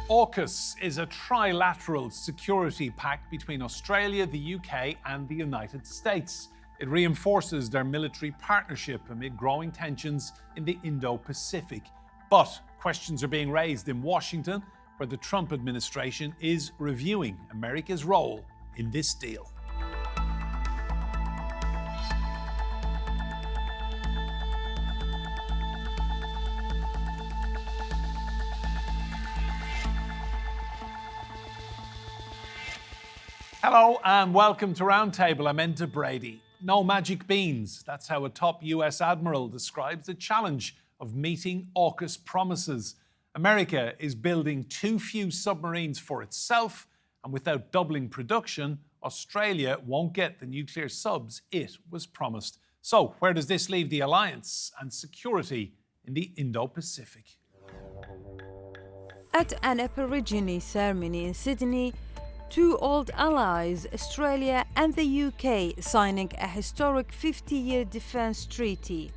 AUKUS is a tri-lateral security pact between Australia, the UK and the United States. It reinforces their military partnership amid growing tensions in the Indo-Pacific. But questions are being raised in Washington, where the Trump administration is reviewing America's role in this deal. Hello and welcome to Roundtable. I'm Enda Brady. No magic beans. That's how a top US admiral describes the challenge of meeting AUKUS promises. America is building too few submarines for itself, and without doubling production, Australia won't get the nuclear subs it was promised. So, where does this leave the alliance and security in the Indo-Pacific? At an Aborigine ceremony in Sydney, two old allies, Australia and the UK, signing a historic 50-year defence treaty,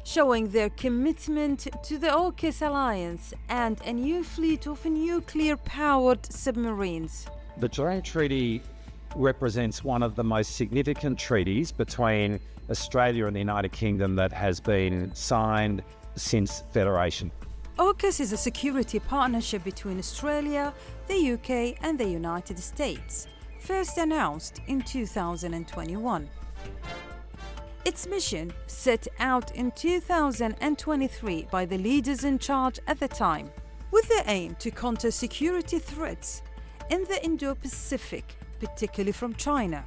showing their commitment to the AUKUS alliance and a new fleet of nuclear-powered submarines. The Juran Treaty represents one of the most significant treaties between Australia and the United Kingdom that has been signed since Federation. AUKUS is a security partnership between Australia, the UK and the United States, first announced in 2021. Its mission, set out in 2023 by the leaders in charge at the time, with the aim to counter security threats in the Indo-Pacific, particularly from China,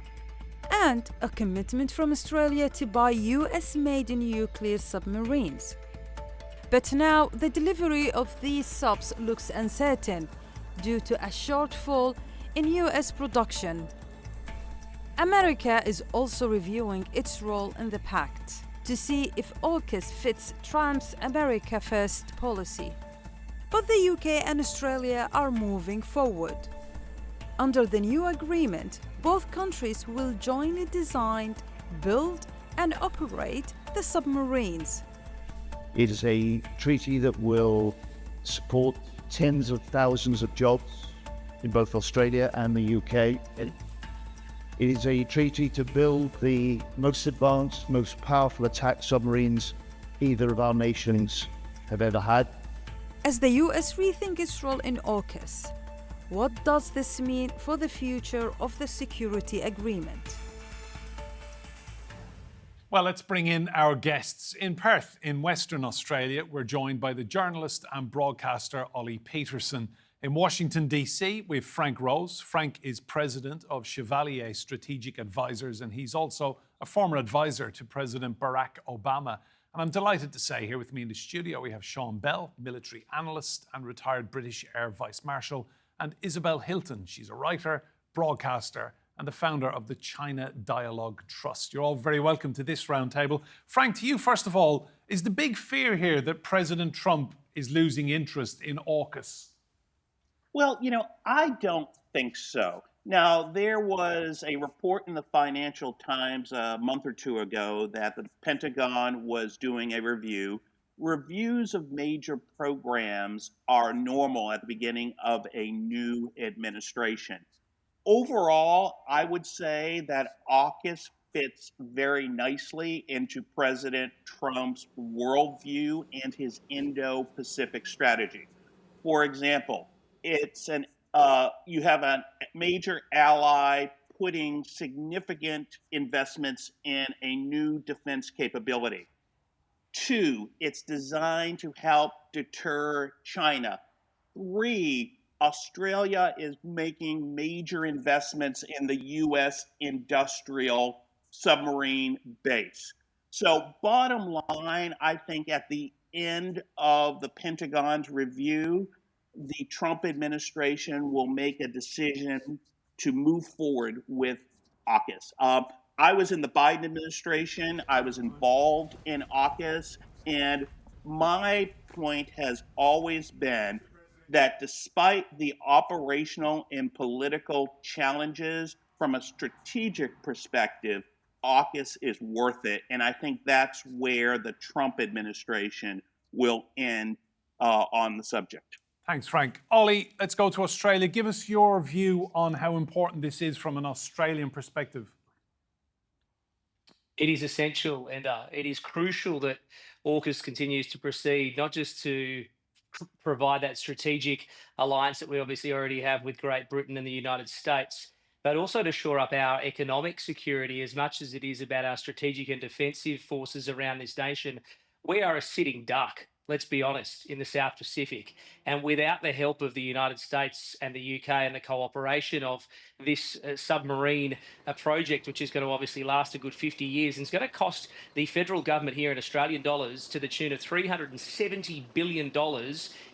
and a commitment from Australia to buy US-made nuclear submarines. But now the delivery of these subs looks uncertain due to a shortfall in US production. America is also reviewing its role in the pact to see if AUKUS fits Trump's America First policy. But the UK and Australia are moving forward. Under the new agreement, both countries will jointly design, build and operate the submarines. It is a treaty that will support tens of thousands of jobs in both Australia and the UK. It is a treaty to build the most advanced, most powerful attack submarines either of our nations have ever had. As the US rethinks its role in AUKUS, what does this mean for the future of the security agreement? Well, let's bring in our guests. In Perth, in Western Australia, we're joined by the journalist and broadcaster Ollie Peterson. In Washington, D.C., we have Frank Rose. Frank is president of Chevalier Strategic Advisors, and he's also a former advisor to President Barack Obama. And I'm delighted to say here with me in the studio, we have Sean Bell, military analyst and retired British Air Vice-Marshal, and Isabel Hilton. She's a writer, broadcaster, and the founder of the China Dialogue Trust. You're all very welcome to this roundtable. Frank, to you, first of all, is the big fear here that President Trump is losing interest in AUKUS? Well, I don't think so. Now, there was a report in the Financial Times a month or two ago that the Pentagon was doing a review. Reviews of major programs are normal at the beginning of a new administration. Overall, I would say that AUKUS fits very nicely into President Trump's worldview and his Indo-Pacific strategy. For example, you have a major ally putting significant investments in a new defense capability. 2, it's designed to help deter China. 3, Australia is making major investments in the U.S. industrial submarine base. So bottom line, I think at the end of the Pentagon's review, the Trump administration will make a decision to move forward with AUKUS. I was in the Biden administration. I was involved in AUKUS, and my point has always been that despite the operational and political challenges, from a strategic perspective, AUKUS is worth it. And I think that's where the Trump administration will end on the subject. Thanks, Frank. Ollie, let's go to Australia. Give us your view on how important this is from an Australian perspective. It is essential, and it is crucial that AUKUS continues to proceed, not just to provide that strategic alliance that we obviously already have with Great Britain and the United States, but also to shore up our economic security as much as it is about our strategic and defensive forces around this nation. We are a sitting duck, let's be honest, in the South Pacific. And without the help of the United States and the UK and the cooperation of this submarine project, which is going to obviously last a good 50 years, and it's going to cost the federal government here in Australian dollars to the tune of $370 billion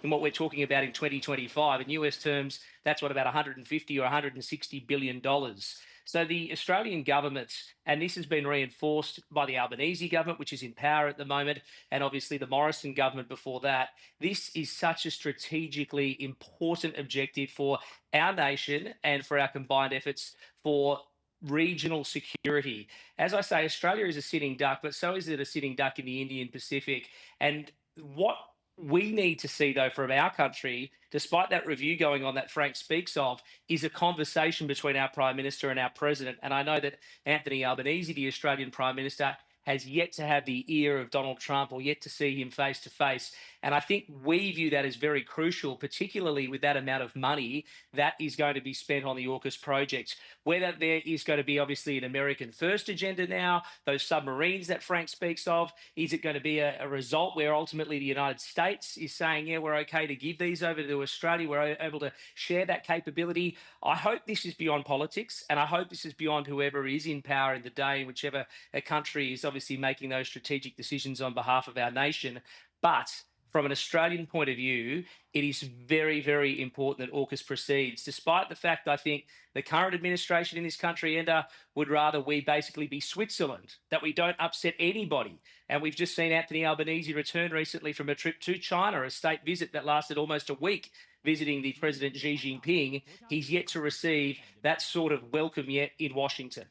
in what we're talking about in 2025. In US terms, that's what, about 150 or 160 billion dollars. So the Australian government, and this has been reinforced by the Albanese government, which is in power at the moment, and obviously the Morrison government before that, this is such a strategically important objective for our nation and for our combined efforts for regional security. As I say, Australia is a sitting duck, but so is it a sitting duck in the Indian Pacific. And what we need to see, though, from our country, despite that review going on that Frank speaks of, is a conversation between our Prime Minister and our President. And I know that Anthony Albanese, the Australian Prime Minister, has yet to have the ear of Donald Trump or yet to see him face to face. And I think we view that as very crucial, particularly with that amount of money that is going to be spent on the AUKUS project. Whether there is going to be obviously an American first agenda now, those submarines that Frank speaks of, is it going to be a result where ultimately the United States is saying, yeah, we're okay to give these over to Australia, we're able to share that capability? I hope this is beyond politics, and I hope this is beyond whoever is in power in the day, whichever a country is obviously making those strategic decisions on behalf of our nation. But from an Australian point of view, it is very, very important that AUKUS proceeds, despite the fact I think the current administration in this country, Enda, would rather we basically be Switzerland, that we don't upset anybody. And we've just seen Anthony Albanese return recently from a trip to China, a state visit that lasted almost a week, visiting the President Xi Jinping. He's yet to receive that sort of welcome yet in Washington.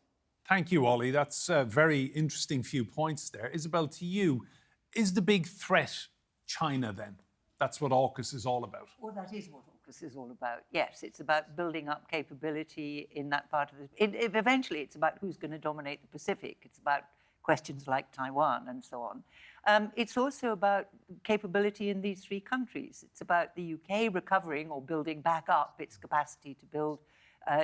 Thank you, Ollie. That's a very interesting few points there. Isabel, to you, is the big threat China then? That's what AUKUS is all about. Well, that is what AUKUS is all about. Yes, it's about building up capability in that part of it. Eventually, it's about who's going to dominate the Pacific. It's about questions like Taiwan and so on. It's also about capability in these three countries. It's about the UK recovering or building back up its capacity to build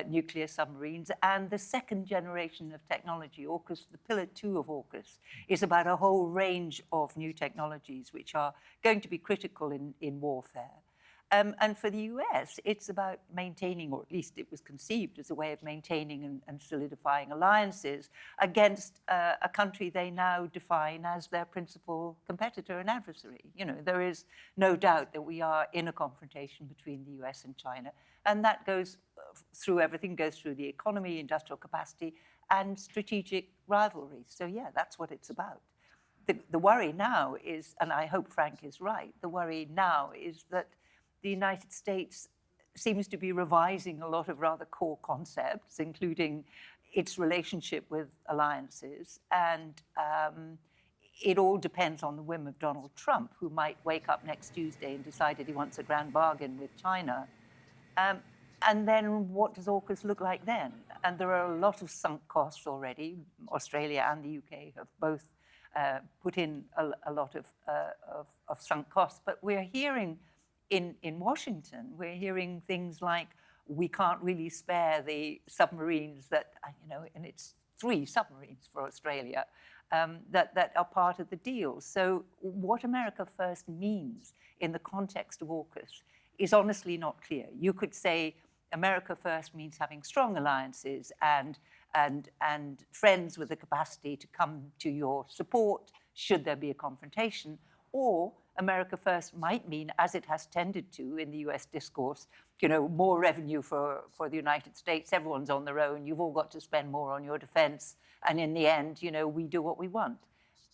nuclear submarines, and the second generation of technology, AUKUS, the pillar 2 of AUKUS, is about a whole range of new technologies which are going to be critical in warfare. And for the US, it's about maintaining, or at least it was conceived as a way of maintaining and solidifying alliances against a country they now define as their principal competitor and adversary. You know, there is no doubt that we are in a confrontation between the US and China, and that goes through everything, goes through the economy, industrial capacity, and strategic rivalry. So yeah, that's what it's about. The worry now is, and I hope Frank is right, the worry now is that the United States seems to be revising a lot of rather core concepts, including its relationship with alliances. And it all depends on the whim of Donald Trump, who might wake up next Tuesday and decide that he wants a grand bargain with China. And then what does AUKUS look like then? And there are a lot of sunk costs already. Australia and the UK have both put in a lot of sunk costs. But we're hearing in Washington, we're hearing things like, we can't really spare the submarines that, you know, and it's 3 submarines for Australia that are part of the deal. So what America First means in the context of AUKUS is honestly not clear. You could say America First means having strong alliances and friends with the capacity to come to your support should there be a confrontation, or America First might mean, as it has tended to in the US discourse, you know, more revenue for the United States, everyone's on their own, you've all got to spend more on your defense, and in the end, you know, we do what we want.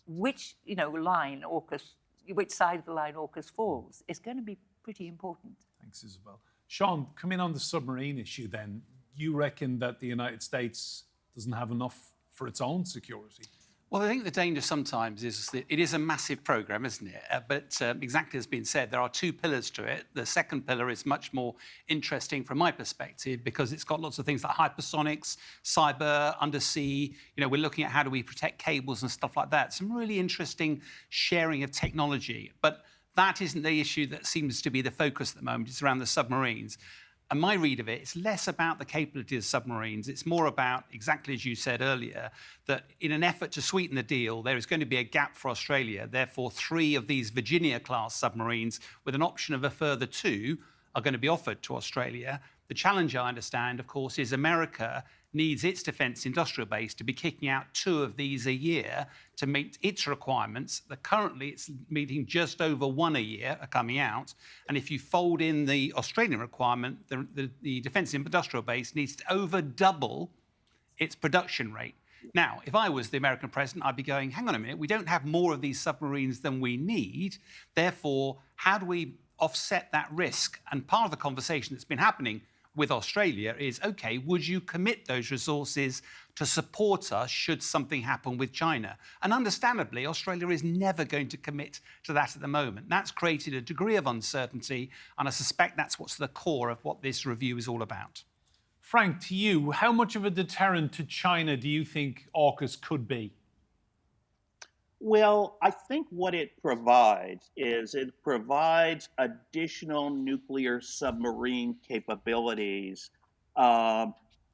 Which, you know, line AUKUS, which side of the line AUKUS falls is going to be pretty important. Thanks, Isabel. Sean, come in on the submarine issue then. You reckon that the United States doesn't have enough for its own security? Well, I think the danger sometimes is that it is a massive programme, isn't it? But exactly as been said, there are two pillars to it. The second pillar is much more interesting from my perspective because it's got lots of things like hypersonics, cyber, undersea. You know, we're looking at how do we protect cables and stuff like that. Some really interesting sharing of technology. But that isn't the issue that seems to be the focus at the moment. It's around the submarines. And my read of it, it's less about the capability of submarines. It's more about, exactly as you said earlier, that in an effort to sweeten the deal, there is going to be a gap for Australia. Therefore, 3 of these Virginia-class submarines, with an option of a further 2, are going to be offered to Australia. The challenge, I understand, of course, is America needs its defence industrial base to be kicking out 2 of these a year to meet its requirements. That currently it's meeting just over 1 a year are coming out. And if you fold in the Australian requirement, the defence industrial base needs to over double its production rate. Now, if I was the American president, I'd be going, hang on a minute, we don't have more of these submarines than we need. Therefore, how do we offset that risk? And part of the conversation that's been happening with Australia is, OK, would you commit those resources to support us should something happen with China? And understandably, Australia is never going to commit to that at the moment. That's created a degree of uncertainty, and I suspect that's what's the core of what this review is all about. Frank, to you, how much of a deterrent to China do you think AUKUS could be? Well, I think what it provides is it provides additional nuclear submarine capabilities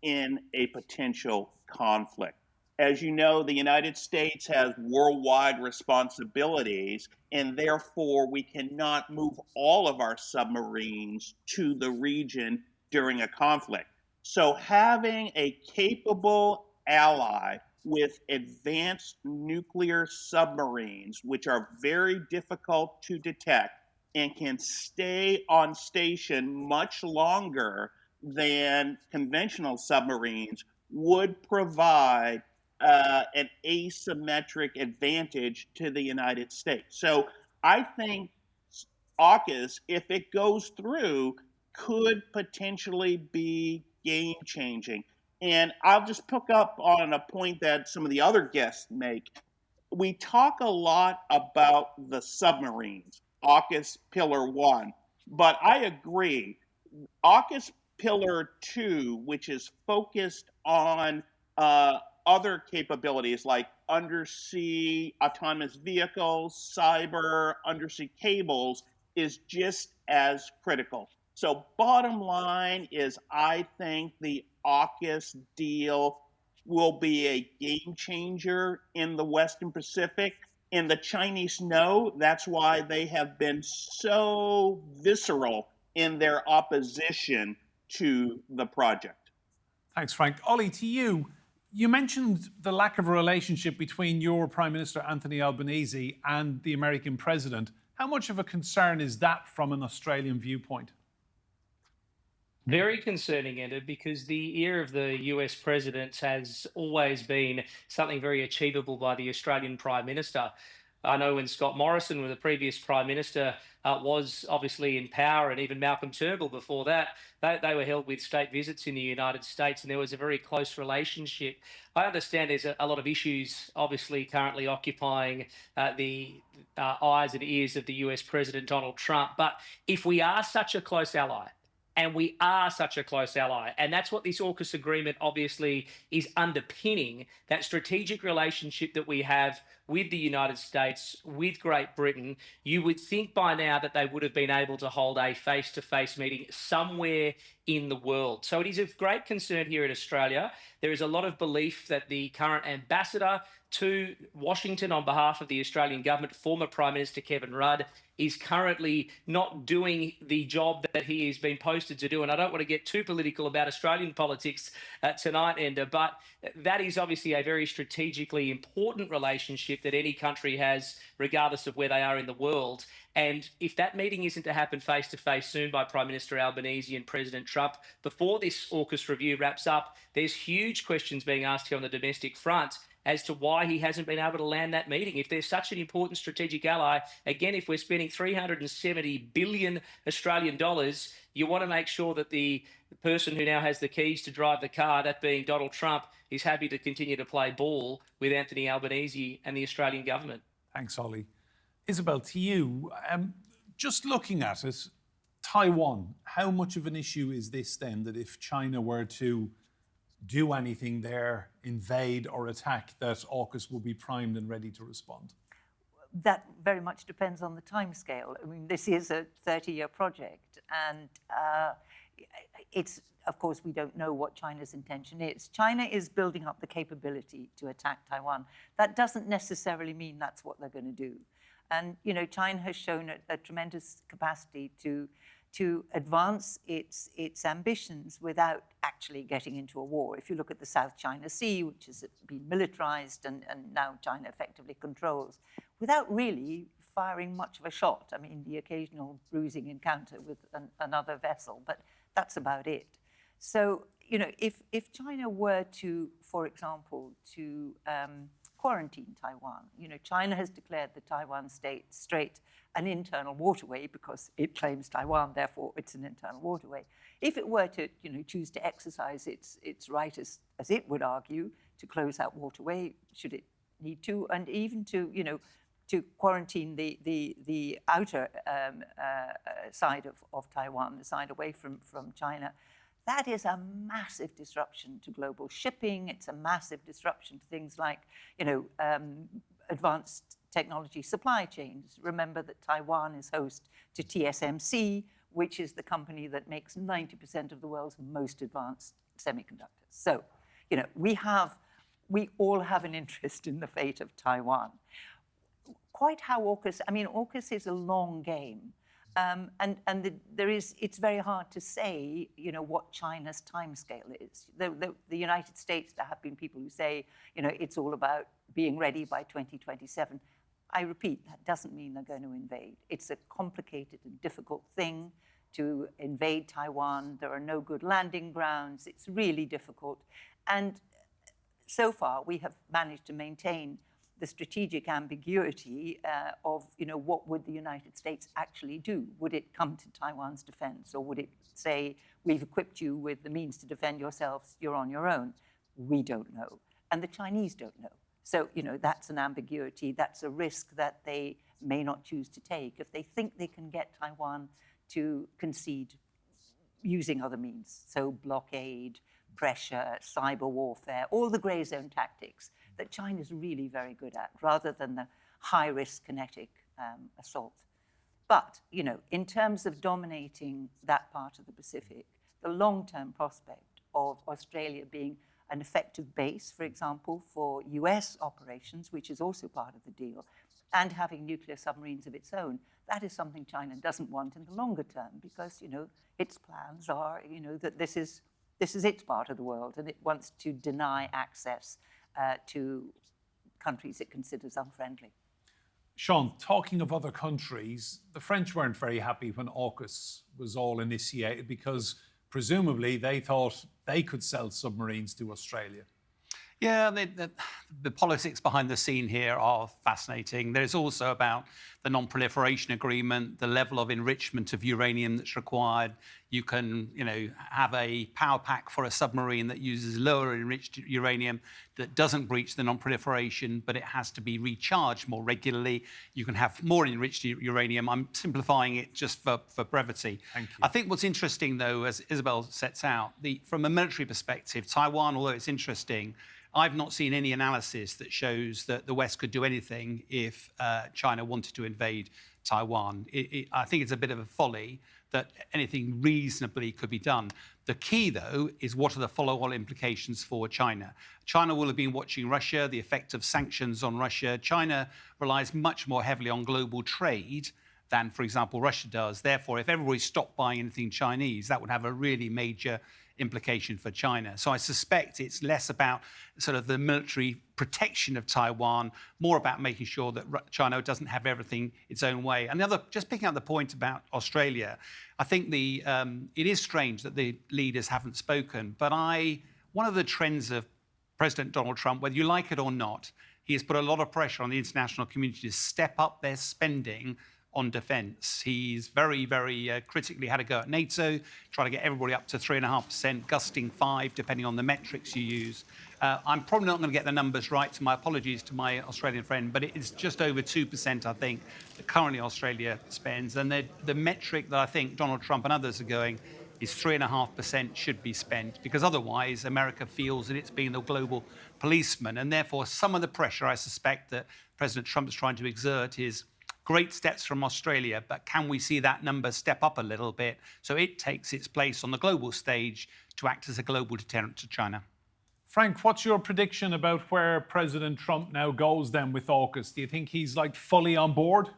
in a potential conflict. As you know, the United States has worldwide responsibilities, and therefore we cannot move all of our submarines to the region during a conflict. So having a capable ally with advanced nuclear submarines, which are very difficult to detect and can stay on station much longer than conventional submarines, would provide an asymmetric advantage to the United States. So I think AUKUS, if it goes through, could potentially be game changing. And I'll just pick up on a point that some of the other guests make. We talk a lot about the submarines, AUKUS Pillar 1, but I agree. AUKUS Pillar 2, which is focused on other capabilities like undersea autonomous vehicles, cyber, undersea cables, is just as critical. So bottom line is I think the AUKUS deal will be a game changer in the Western Pacific. And the Chinese know that's why they have been so visceral in their opposition to the project. Thanks, Frank. Ollie, to you, you mentioned the lack of a relationship between your Prime Minister, Anthony Albanese, and the American president. How much of a concern is that from an Australian viewpoint? Very concerning, Enda, because the ear of the US president has always been something very achievable by the Australian Prime Minister. I know when Scott Morrison, the previous Prime Minister, was obviously in power, and even Malcolm Turnbull before that, they were held with state visits in the United States, and there was a very close relationship. I understand there's a lot of issues obviously currently occupying the eyes and ears of the US President Donald Trump, but if we are such a close ally, and we are such a close ally. And that's what this AUKUS agreement obviously is underpinning, that strategic relationship that we have with the United States, with Great Britain. You would think by now that they would have been able to hold a face-to-face meeting somewhere in the world. So it is of great concern here in Australia. There is a lot of belief that the current ambassador to Washington on behalf of the Australian government, former Prime Minister Kevin Rudd, is currently not doing the job that he has been posted to do. And I don't want to get too political about Australian politics tonight, Enda, but that is obviously a very strategically important relationship that any country has, regardless of where they are in the world. And if that meeting isn't to happen face-to-face soon by Prime Minister Albanese and President Trump, before this AUKUS review wraps up, there's huge questions being asked here on the domestic front as to why he hasn't been able to land that meeting. If they're such an important strategic ally, again, if we're spending 370 billion Australian dollars, you want to make sure that the person who now has the keys to drive the car, that being Donald Trump, is happy to continue to play ball with Anthony Albanese and the Australian government. Thanks, Ollie. Isabel, to you, just looking at it, Taiwan, how much of an issue is this then, that if China were to do anything there, invade or attack, that AUKUS will be primed and ready to respond? That very much depends on the timescale. I mean, this is a 30-year project, and it's, of course, we don't know what China's intention is. China is building up the capability to attack Taiwan. That doesn't necessarily mean that's what they're going to do. And, you know, China has shown a tremendous capacity to advance its ambitions without actually getting into a war. If you look at the South China Sea, which has been militarized and now China effectively controls, without really firing much of a shot. I mean, the occasional bruising encounter with another vessel, but that's about it. So, you know, if China were to, for example, to quarantine Taiwan, you know, China has declared the Taiwan Strait an internal waterway because it claims Taiwan, therefore it's an internal waterway. If it were to, you know, choose to exercise its right, as it would argue, to close that waterway, should it need to, and even to, you know, to quarantine the outer side of Taiwan, the side away from China, that is a massive disruption to global shipping. It's a massive disruption to things like, you know, advanced technology supply chains. Remember that Taiwan is host to TSMC, which is the company that makes 90% of the world's most advanced semiconductors. So, you know, we all have an interest in the fate of Taiwan. Quite how AUKUS, I mean, AUKUS is a long game. It's very hard to say, you know, what China's timescale is. The United States, there have been people who say, you know, it's all about being ready by 2027. I repeat, that doesn't mean they're going to invade. It's a complicated and difficult thing to invade Taiwan. There are no good landing grounds. It's really difficult. And so far, we have managed to maintain the strategic ambiguity of, you know, what would the United States actually do? Would it come to Taiwan's defense, or would it say, we've equipped you with the means to defend yourselves, you're on your own? We don't know. And the Chinese don't know. So, you know, that's an ambiguity. That's a risk that they may not choose to take if they think they can get Taiwan to concede using other means. So blockade, pressure, cyber warfare, all the gray zone tactics that China's really very good at, rather than the high-risk kinetic assault. But, you know, in terms of dominating that part of the Pacific, the long-term prospect of Australia being an effective base, for example, for US operations, which is also part of the deal, and having nuclear submarines of its own, that is something China doesn't want in the longer term, because, you know, its plans are, you know, that this is its part of the world, and it wants to deny access to countries it considers unfriendly. Sean, talking of other countries, the French weren't very happy when AUKUS was all initiated because presumably they thought they could sell submarines to Australia. Yeah, the politics behind the scene here are fascinating. There's also about the non-proliferation agreement, the level of enrichment of uranium that's required. You can, you know, have a power pack for a submarine that uses lower enriched uranium that doesn't breach the non-proliferation, but it has to be recharged more regularly. You can have more enriched uranium. I'm simplifying it just for brevity. Thank you. I think what's interesting, though, as Isabel sets out, from a military perspective, Taiwan, although it's interesting, I've not seen any analysis that shows that the West could do anything if China wanted to invade Taiwan. I think it's a bit of a folly that anything reasonably could be done. The key, though, is what are the follow-on implications for China? China will have been watching Russia, the effect of sanctions on Russia. China relies much more heavily on global trade than, for example, Russia does. Therefore, if everybody stopped buying anything Chinese, that would have a really major implication for China. So I suspect it's less about sort of the military protection of Taiwan, more about making sure that China doesn't have everything its own way. And the other, just picking up the point about Australia, I think it is strange that the leaders haven't spoken, but one of the trends of President Donald Trump, whether you like it or not, he has put a lot of pressure on the international community to step up their spending on defence. He's very, very critically had a go at NATO, trying to get everybody up to 3.5%, gusting 5%, depending on the metrics you use. I'm probably not going to get the numbers right, so my apologies to my Australian friend, but it's just over 2%, I think, that currently Australia spends. And the metric that I think Donald Trump and others are going is 3.5% should be spent, because otherwise America feels that it's being the global policeman. And therefore, some of the pressure I suspect that President Trump is trying to exert is great steps from Australia, but can we see that number step up a little bit so it takes its place on the global stage to act as a global deterrent to China? Frank, what's your prediction about where President Trump now goes then with AUKUS? Do you think he's like fully on board?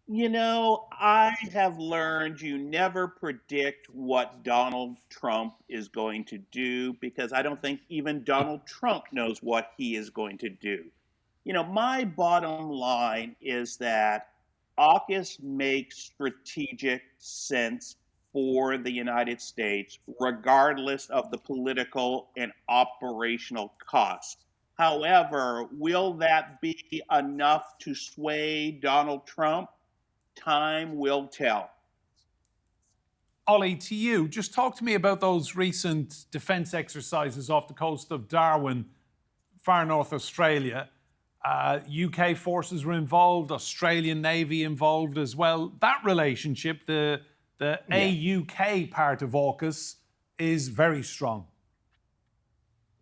You know, I have learned you never predict what Donald Trump is going to do, because I don't think even Donald Trump knows what he is going to do. You know, my bottom line is that AUKUS makes strategic sense for the United States, regardless of the political and operational costs. However, will that be enough to sway Donald Trump? Time will tell. Ollie, to you, just talk to me about those recent defence exercises off the coast of Darwin, far north Australia. UK forces were involved, Australian Navy involved as well. That relationship, the AUK part of AUKUS, is very strong.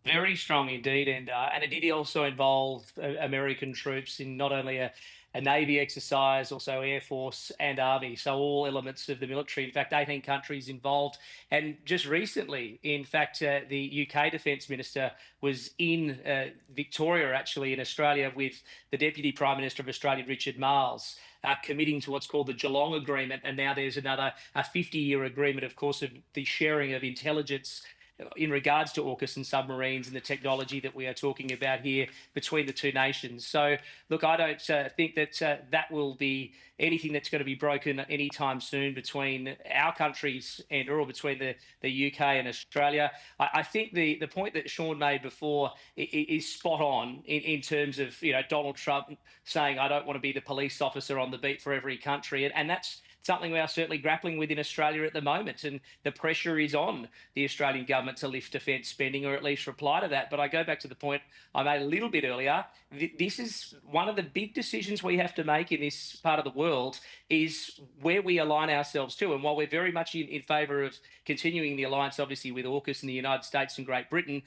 Very strong indeed, and it did also involve American troops in not only a Navy exercise, also Air Force and Army, so all elements of the military. In fact, 18 countries involved. And just recently, in fact, the UK Defence Minister was in Victoria, actually, in Australia, with the Deputy Prime Minister of Australia, Richard Marles, committing to what's called the Geelong Agreement. And now there's another 50-year agreement, of course, of the sharing of intelligence in regards to AUKUS and submarines and the technology that we are talking about here between the two nations. So, look, I don't think that that will be anything that's going to be broken anytime soon between our countries or between the UK and Australia. I think the point that Sean made before is spot on in terms of, you know, Donald Trump saying, I don't want to be the police officer on the beat for every country. And that's something we are certainly grappling with in Australia at the moment. And the pressure is on the Australian government to lift defence spending, or at least reply to that. But I go back to the point I made a little bit earlier. This is one of the big decisions we have to make in this part of the world, is where we align ourselves to. And while we're very much in favour of continuing the alliance, obviously, with AUKUS in the United States and Great Britain,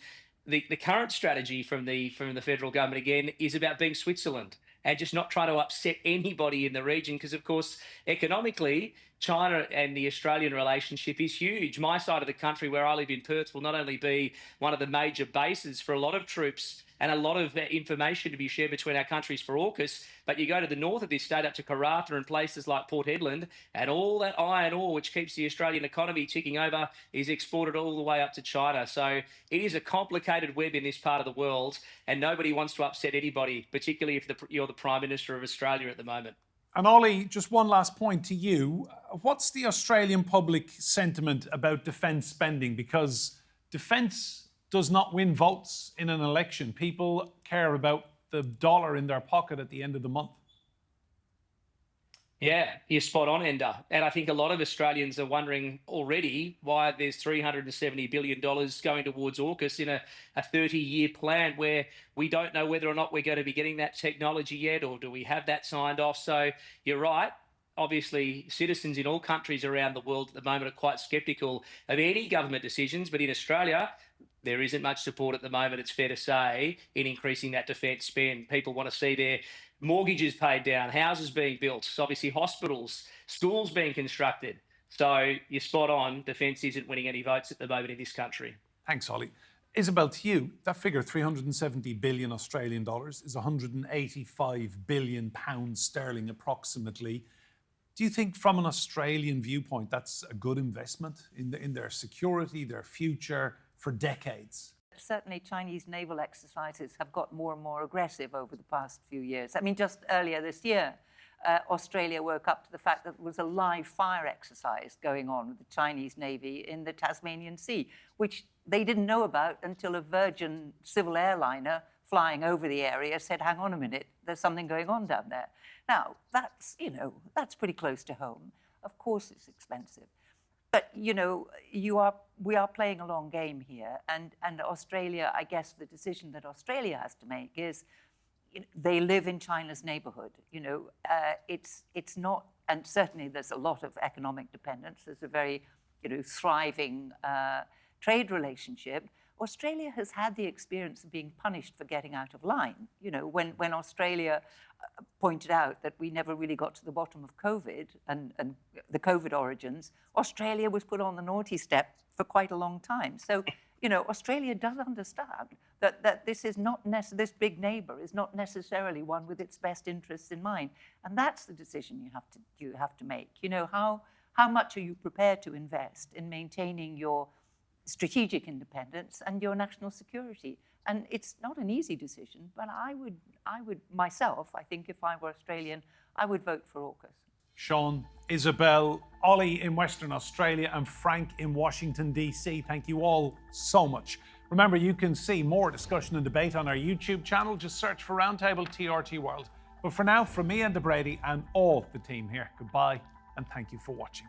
the current strategy from the federal government, again, is about being Switzerland and just not try to upset anybody in the region, because, of course, economically, China and the Australian relationship is huge. My side of the country, where I live in Perth, will not only be one of the major bases for a lot of troops and a lot of information to be shared between our countries for AUKUS, but you go to the north of this state, up to Karratha and places like Port Hedland, and all that iron ore, which keeps the Australian economy ticking over, is exported all the way up to China. So it is a complicated web in this part of the world, and nobody wants to upset anybody, particularly if you're the Prime Minister of Australia at the moment. And Ollie, just one last point to you. What's the Australian public sentiment about defence spending? Because defence does not win votes in an election. People care about the dollar in their pocket at the end of the month. Yeah, you're spot on, Enda. And I think a lot of Australians are wondering already why there's $370 billion going towards AUKUS in a 30-year plan, where we don't know whether or not we're going to be getting that technology yet, or do we have that signed off. So you're right. Obviously, citizens in all countries around the world at the moment are quite sceptical of any government decisions. But in Australia, there isn't much support at the moment, it's fair to say, in increasing that defence spend. People want to see their mortgages paid down, houses being built, obviously hospitals, schools being constructed. So you're spot on, defence isn't winning any votes at the moment in this country. Thanks, Ollie. Isabel, to you, that figure, 370 billion Australian dollars, is 185 billion pounds sterling approximately. Do you think, from an Australian viewpoint, that's a good investment in their security, their future, for decades? Certainly, Chinese naval exercises have got more and more aggressive over the past few years. I mean, just earlier this year, Australia woke up to the fact that there was a live fire exercise going on with the Chinese Navy in the Tasmanian Sea, which they didn't know about until a Virgin civil airliner flying over the area said, hang on a minute, there's something going on down there. Now, that's, that's pretty close to home. Of course it's expensive. But, we are playing a long game here. And Australia, I guess the decision that Australia has to make is, they live in China's neighborhood. It's not, and certainly there's a lot of economic dependence. There's a very, thriving trade relationship. Australia has had the experience of being punished for getting out of line. When Australia pointed out that we never really got to the bottom of COVID and the COVID origins, Australia was put on the naughty step for quite a long time. So, Australia does understand that this is not this big neighbour is not necessarily one with its best interests in mind, and that's the decision you have to make. How much are you prepared to invest in maintaining your strategic independence and your national security? And it's not an easy decision, but I would myself, I think if I were Australian, I would vote for AUKUS. Sean, Isabel, Ollie in Western Australia, and Frank in Washington, D.C. Thank you all so much. Remember, you can see more discussion and debate on our YouTube channel. Just search for Roundtable TRT World. But for now, from me, Enda Brady, and all the team here, goodbye and thank you for watching.